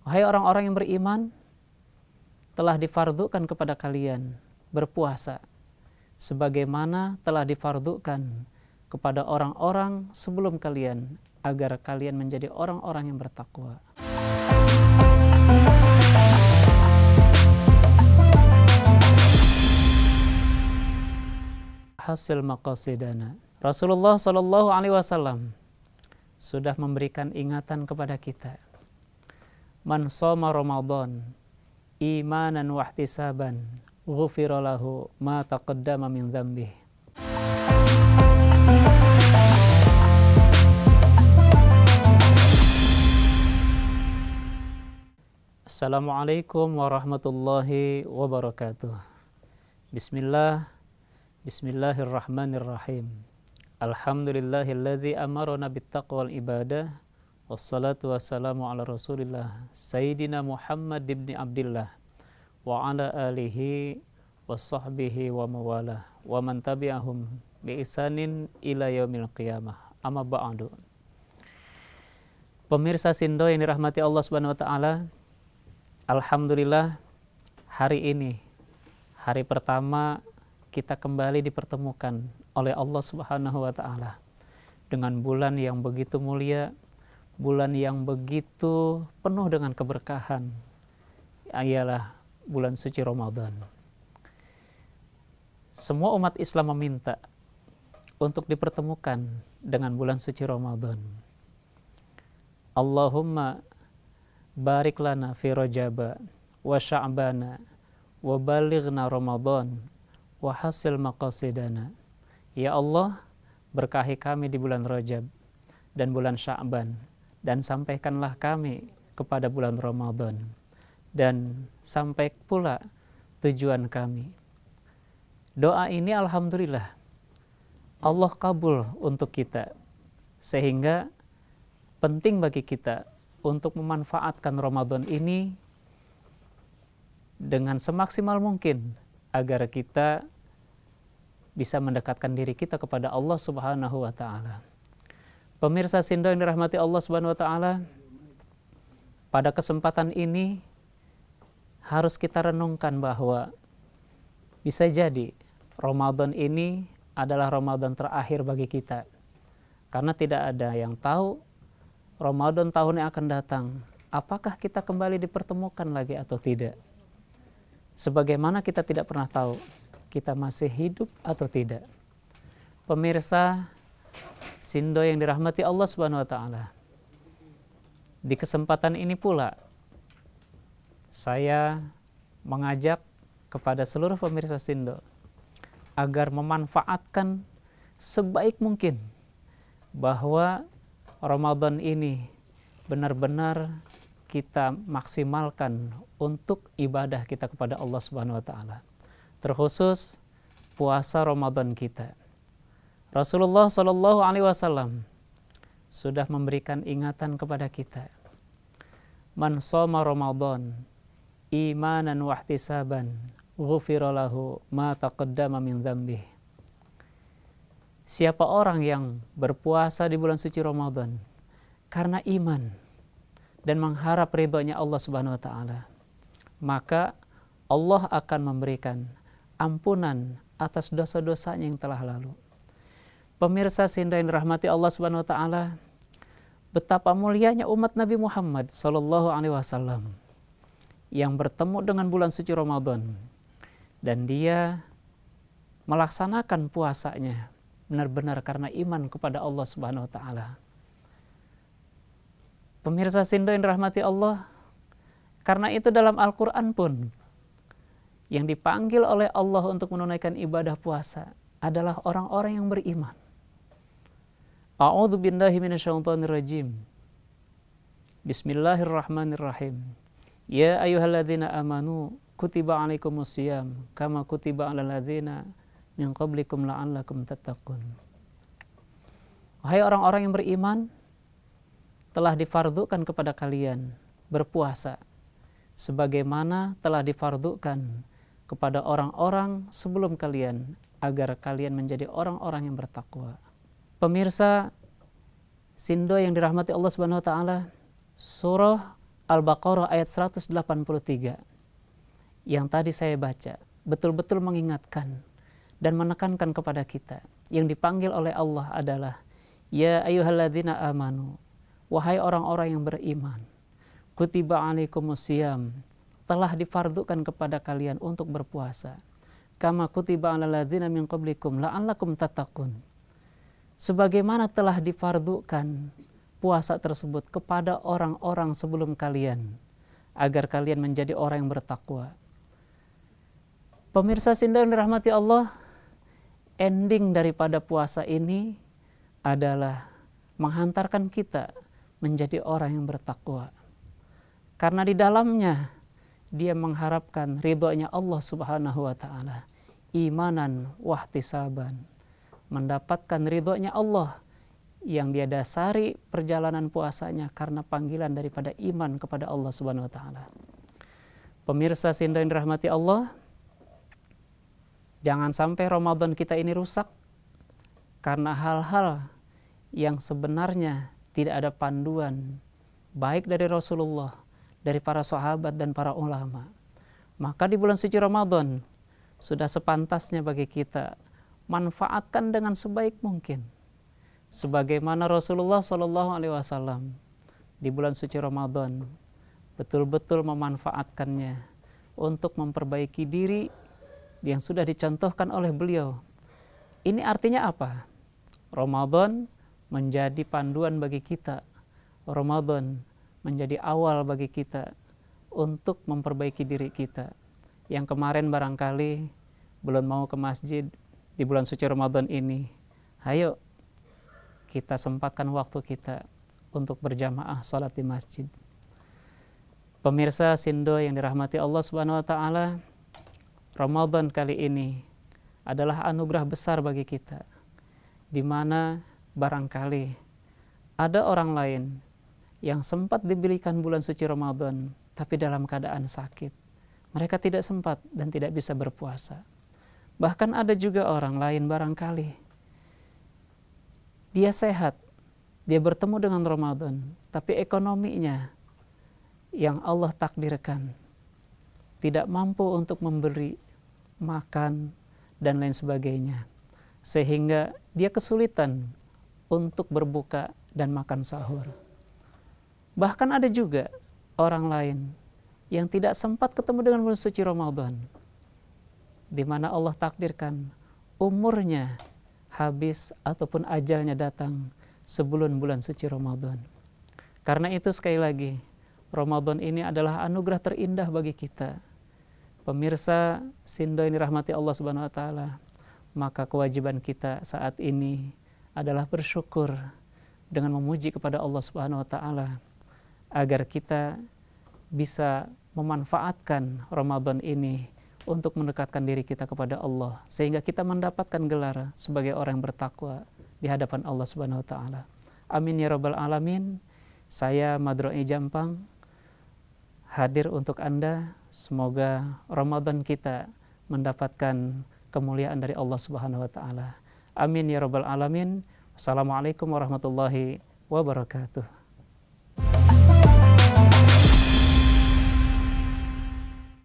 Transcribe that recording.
Wahai orang-orang yang beriman, telah difardukan kepada kalian berpuasa sebagaimana telah difardukan kepada orang-orang sebelum kalian, agar kalian menjadi orang-orang yang bertakwa. Hasil maqasidana. Rasulullah Shallallahu Alaihi Wasallam sudah memberikan ingatan kepada kita. Man shoma Ramadan imanan wahtisaban ghufira lahu ma taqaddama min dzambih. Assalamualaikum warahmatullahi wabarakatuh. Bismillahirrahmanirrahim. Alhamdulillahilladzi amarna bittaqwal ibadah. Wassalatu wassalamu ala rasulillah Sayyidina Muhammad ibn Abdillah wa ala alihi wa sahbihi wa mawalah wa man tabi'ahum bi ihsanin ila yaumil qiyamah. Amma ba'du. Pemirsa Sindo yang dirahmati Allah Subhanahu wa taala, alhamdulillah hari ini hari pertama kita kembali dipertemukan oleh Allah Subhanahu wa taala dengan bulan yang begitu mulia, bulan yang begitu penuh dengan keberkahan, ialah bulan suci Ramadan. Semua umat Islam meminta untuk dipertemukan dengan bulan suci Ramadan. Allahumma barik lana fi Rajaba wa Sya'bana wa balighna Ramadan wa hasil maqasidana. Ya Allah, berkahi kami di bulan Rajab dan bulan Sya'ban, dan sampaikanlah kami kepada bulan Ramadan, dan sampai pula tujuan kami. Doa ini alhamdulillah Allah kabul untuk kita, sehingga penting bagi kita untuk memanfaatkan Ramadan ini dengan semaksimal mungkin agar kita bisa mendekatkan diri kita kepada Allah Subhanahu wa taala. Pemirsa Sindo yang dirahmati Allah Subhanahu wa taala, pada kesempatan ini harus kita renungkan bahwa bisa jadi Ramadan ini adalah Ramadan terakhir bagi kita. Karena tidak ada yang tahu Ramadan tahun yang akan datang, apakah kita kembali dipertemukan lagi atau tidak. Sebagaimana kita tidak pernah tahu kita masih hidup atau tidak. Pemirsa Sindo yang dirahmati Allah Subhanahu wa taala, di kesempatan ini pula saya mengajak kepada seluruh pemirsa Sindo agar memanfaatkan sebaik mungkin bahwa Ramadan ini benar-benar kita maksimalkan untuk ibadah kita kepada Allah Subhanahu wa taala, terkhusus puasa Ramadan kita. Rasulullah Shallallahu Alaihi Wasallam sudah memberikan ingatan kepada kita. Man shoma Ramadan imanan wahtisaban ghufira lahu ma taqaddama min dzambih. Siapa orang yang berpuasa di bulan suci Ramadan karena iman dan mengharap ridhonya Allah Subhanahu wa taala, maka Allah akan memberikan ampunan atas dosa-dosanya yang telah lalu. Pemirsa Sindo yang dirahmati Allah Subhanahu wa taala, betapa mulianya umat Nabi Muhammad Sallallahu Alaihi Wasallam yang bertemu dengan bulan suci Ramadan, dan dia melaksanakan puasanya benar-benar karena iman kepada Allah Subhanahu wa taala. Pemirsa Sindo yang dirahmati Allah, karena itu dalam Al-Qur'an pun yang dipanggil oleh Allah untuk menunaikan ibadah puasa adalah orang-orang yang beriman. A'udzu billahi minasyaitonir rajim. Bismillahirrahmanirrahim. Ya ayyuhalladzina amanu kutiba alaikumus syiyam kama kutiba alal ladzina min qablikum la'allakum tattaqun. Wahai orang-orang yang beriman, telah difardukan kepada kalian berpuasa sebagaimana telah difardukan kepada orang-orang sebelum kalian, agar kalian menjadi orang-orang yang bertakwa. Pemirsa Sindo yang dirahmati Allah Subhanahu wa taala, surah Al-Baqarah ayat 183 yang tadi saya baca betul-betul mengingatkan dan menekankan kepada kita. Yang dipanggil oleh Allah adalah ya ayyuhalladzina amanu, wahai orang-orang yang beriman, kutiba alaikumusiyam, telah difardukan kepada kalian untuk berpuasa, kama kutiba alal ladzina min qablikum la'allakum tattaqun, sebagaimana telah difardukan puasa tersebut kepada orang-orang sebelum kalian agar kalian menjadi orang yang bertakwa. Pemirsa Sinda yang dirahmati Allah, ending daripada puasa ini adalah menghantarkan kita menjadi orang yang bertakwa. Karena di dalamnya dia mengharapkan ridhonya Allah Subhanahu wa taala, imanan wahtisaban, mendapatkan ridhonya Allah yang dia dasari perjalanan puasanya karena panggilan daripada iman kepada Allah Subhanahu wa taala. Pemirsa Sinda yang dirahmati Allah, jangan sampai Ramadan kita ini rusak karena hal-hal yang sebenarnya tidak ada panduan baik dari Rasulullah, dari para sahabat dan para ulama. Maka di bulan suci Ramadan sudah sepantasnya bagi kita manfaatkan dengan sebaik mungkin. Sebagaimana Rasulullah SAW di bulan suci Ramadan betul-betul memanfaatkannya untuk memperbaiki diri yang sudah dicontohkan oleh beliau. Ini artinya apa? Ramadan menjadi panduan bagi kita. Ramadan menjadi awal bagi kita untuk memperbaiki diri kita. Yang kemarin barangkali belum mau ke masjid di bulan suci Ramadan ini, ayo kita sempatkan waktu kita untuk berjamaah salat di masjid. Pemirsa Sindo yang dirahmati Allah Subhanahu wa taala, Ramadan kali ini adalah anugerah besar bagi kita, di mana barangkali ada orang lain yang sempat diberikan bulan suci Ramadan tapi dalam keadaan sakit. Mereka tidak sempat dan tidak bisa berpuasa. Bahkan ada juga orang lain barangkali dia sehat, dia bertemu dengan Ramadan, tapi ekonominya yang Allah takdirkan tidak mampu untuk memberi makan dan lain sebagainya, sehingga dia kesulitan untuk berbuka dan makan sahur. Bahkan ada juga orang lain yang tidak sempat ketemu dengan bulan suci Ramadan, di mana Allah takdirkan umurnya habis ataupun ajalnya datang sebelum bulan suci Ramadan. Karena itu sekali lagi, Ramadan ini adalah anugerah terindah bagi kita. Pemirsa Sindo ini rahmati Allah Subhanahu wa taala, maka kewajiban kita saat ini adalah bersyukur dengan memuji kepada Allah Subhanahu wa taala agar kita bisa memanfaatkan Ramadan ini untuk mendekatkan diri kita kepada Allah, sehingga kita mendapatkan gelar sebagai orang yang bertakwa di hadapan Allah Subhanahu wa taala. Amin ya rabbal alamin. Saya Madroni Jampang hadir untuk Anda. Semoga Ramadan kita mendapatkan kemuliaan dari Allah Subhanahu wa taala. Amin ya rabbal alamin. Wassalamualaikum warahmatullahi wabarakatuh.